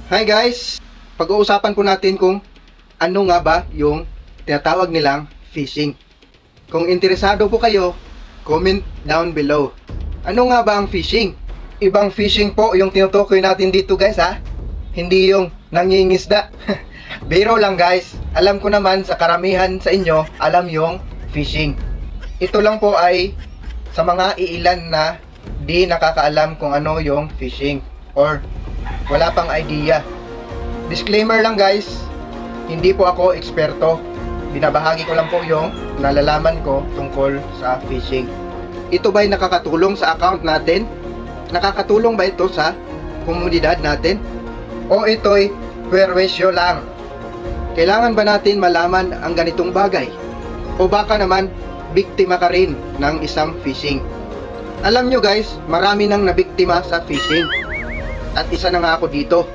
Hi guys! Pag-uusapan po natin kung ano nga ba yung tinatawag nilang phishing. Kung interesado po kayo, comment down below. Ano nga ba ang phishing? Ibang phishing po yung tinutukoy natin dito guys ha. Hindi yung nangingisda. Biro lang guys. Alam ko naman sa karamihan sa inyo, alam yung phishing. Ito lang po ay sa mga iilan na di nakakaalam kung ano yung phishing or wala pang idea. Disclaimer lang guys, hindi po ako eksperto. Binabahagi ko lang po yung nalalaman ko tungkol sa phishing. Ito ba'y nakakatulong sa account natin? Nakakatulong ba ito sa komunidad natin? O ito'y perwisyo lang? Kailangan ba natin malaman ang ganitong bagay? O baka naman, biktima ka rin ng isang phishing? Alam nyo guys, marami nang nabiktima sa phishing. At isa na nga ako dito.